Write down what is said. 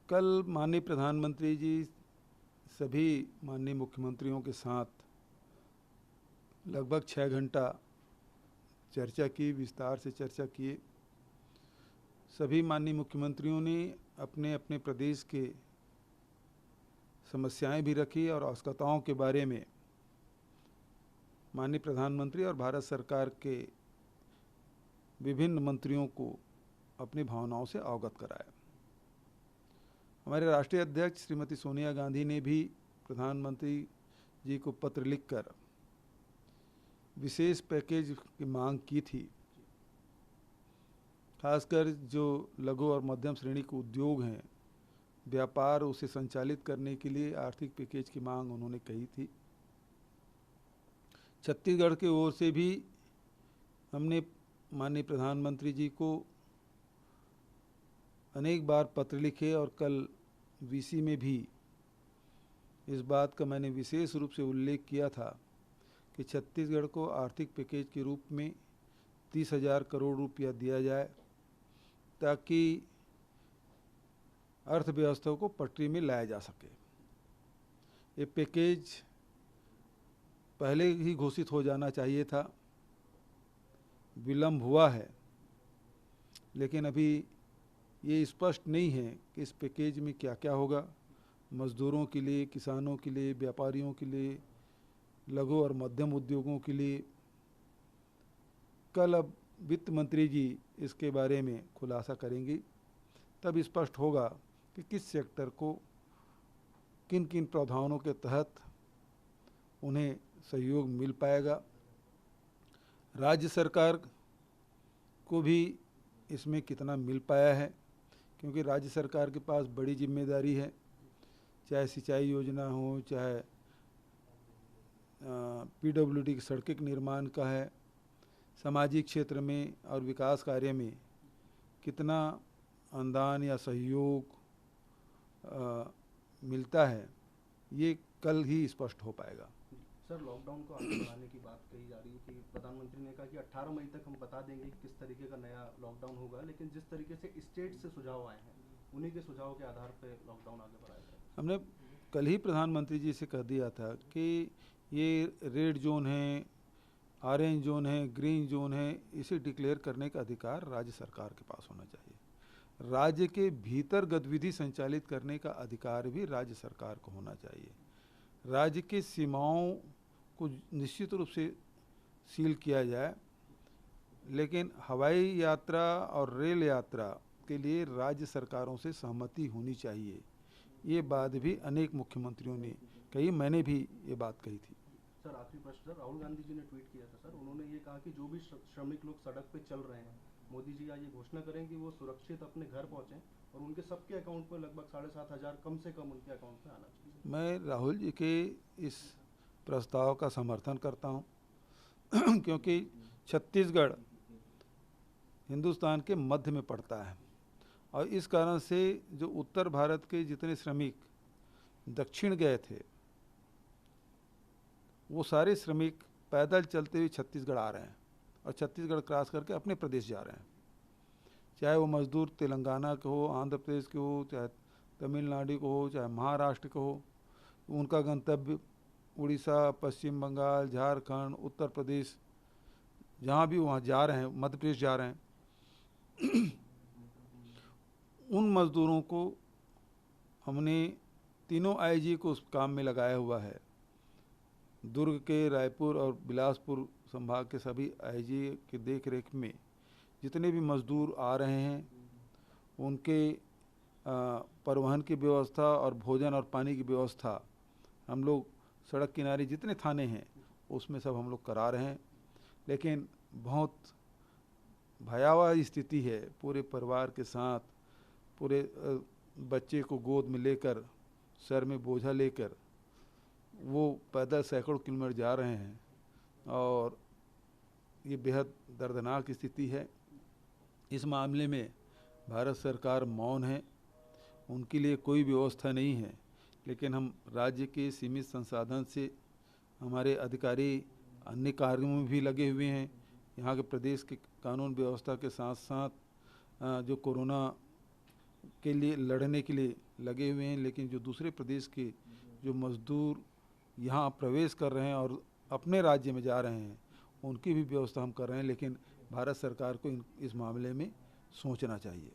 कल माननीय प्रधानमंत्री जी सभी माननीय मुख्यमंत्रियों के साथ लगभग 6 घंटा चर्चा की, विस्तार से चर्चा किए। सभी माननीय मुख्यमंत्रियों ने अपने अपने प्रदेश के समस्याएं भी रखी और आवश्यकताओं के बारे में माननीय प्रधानमंत्री और भारत सरकार के विभिन्न मंत्रियों को अपनी भावनाओं से अवगत कराया। हमारे राष्ट्रीय अध्यक्ष श्रीमती सोनिया गांधी ने भी प्रधानमंत्री जी को पत्र लिखकर विशेष पैकेज की मांग की थी। खासकर जो लघु और मध्यम श्रेणी के उद्योग हैं, व्यापार, उसे संचालित करने के लिए आर्थिक पैकेज की मांग उन्होंने कही थी। छत्तीसगढ़ की ओर से भी हमने माननीय प्रधानमंत्री जी को अनेक बार पत्र लिखे और कल वीसी में भी इस बात का मैंने विशेष रूप से उल्लेख किया था कि छत्तीसगढ़ को आर्थिक पैकेज के रूप में 30,000 करोड़ रुपया दिया जाए ताकि अर्थव्यवस्था को पटरी में लाया जा सके। ये पैकेज पहले ही घोषित हो जाना चाहिए था, विलम्ब हुआ है, लेकिन अभी ये स्पष्ट नहीं है कि इस पैकेज में क्या क्या होगा। मजदूरों के लिए, किसानों के लिए, व्यापारियों के लिए, लघु और मध्यम उद्योगों के लिए। कल अब वित्त मंत्री जी इसके बारे में खुलासा करेंगी, तब स्पष्ट होगा कि किस सेक्टर को किन किन प्रावधानों के तहत उन्हें सहयोग मिल पाएगा। राज्य सरकार को भी इसमें कितना मिल पाया है, क्योंकि राज्य सरकार के पास बड़ी जिम्मेदारी है, चाहे सिंचाई योजना हो, चाहे पीडब्ल्यूडी की सड़कों के निर्माण का है, सामाजिक क्षेत्र में और विकास कार्य में कितना अनुदान या सहयोग मिलता है, ये कल ही स्पष्ट हो पाएगा। सर, लॉकडाउन को आगे बढ़ाने की बात कही जा रही है कि प्रधानमंत्री ने कहा कि 18 मई तक हम बता देंगे कि किस तरीके का नया लॉकडाउन होगा, लेकिन जिस तरीके से स्टेट से सुझाव आए हैं उन्हीं के सुझाव के आधार पर लॉकडाउन आगे बढ़ाया जाए। हमने कल ही प्रधानमंत्री जी से कह दिया था कि ये रेड जोन है, ऑरेंज जोन है, ग्रीन जोन है, इसे डिक्लेयर करने का अधिकार राज्य सरकार के पास होना चाहिए। राज्य के भीतर गतिविधि संचालित करने का अधिकार भी राज्य सरकार को होना चाहिए। राज्य की सीमाओं को निश्चित रूप से सील किया जाए, लेकिन हवाई यात्रा और रेल यात्रा के लिए राज्य सरकारों से सहमति होनी चाहिए। ये बात भी अनेक मुख्यमंत्रियों ने कही, मैंने भी ये बात कही थी। सर, आखिरी प्रश्न सर, राहुल गांधी जी ने ट्वीट किया था सर, उन्होंने ये कहा कि जो भी श्रमिक लोग सड़क पे चल रहे हैं, मोदी जी आज ये घोषणा करें कि वो सुरक्षित अपने घर पहुंचे और उनके सबके अकाउंट में लगभग 7,500 कम से कम उनके अकाउंट में आना चाहिए। मैं राहुल जी के इस प्रस्ताव का समर्थन करता हूं क्योंकि छत्तीसगढ़ हिंदुस्तान के मध्य में पड़ता है और इस कारण से जो उत्तर भारत के जितने श्रमिक दक्षिण गए थे, वो सारे श्रमिक पैदल चलते हुए छत्तीसगढ़ आ रहे हैं और छत्तीसगढ़ क्रॉस करके अपने प्रदेश जा रहे हैं। चाहे वो मजदूर तेलंगाना के हो, आंध्र प्रदेश के हो, चाहे तमिलनाडु को हो, चाहे महाराष्ट्र को हो, उनका गंतव्य उड़ीसा, पश्चिम बंगाल, झारखंड, उत्तर प्रदेश, जहाँ भी वहाँ जा रहे हैं, मध्य प्रदेश जा रहे हैं उन मज़दूरों को हमने तीनों आईजी को उस काम में लगाया हुआ है। दुर्ग के, रायपुर और बिलासपुर संभाग के सभी आईजी की देखरेख में जितने भी मज़दूर आ रहे हैं उनके परिवहन की व्यवस्था और भोजन और पानी की व्यवस्था हम लोग सड़क किनारे जितने थाने हैं उसमें सब हम लोग करा रहे हैं। लेकिन बहुत भयावह स्थिति है, पूरे परिवार के साथ, पूरे बच्चे को गोद में लेकर, सर में बोझा लेकर वो पैदल सैकड़ों किलोमीटर जा रहे हैं और ये बेहद दर्दनाक स्थिति है। इस मामले में भारत सरकार मौन है, उनके लिए कोई व्यवस्था नहीं है। लेकिन हम राज्य के सीमित संसाधन से हमारे अधिकारी अन्य कार्यों में भी लगे हुए हैं। यहाँ के प्रदेश के कानून व्यवस्था के साथ साथ जो कोरोना के लिए लड़ने के लिए लगे हुए हैं, लेकिन जो दूसरे प्रदेश के जो मज़दूर यहाँ प्रवेश कर रहे हैं और अपने राज्य में जा रहे हैं, उनकी भी व्यवस्था हम कर रहे हैं। लेकिन भारत सरकार को इस मामले में सोचना चाहिए।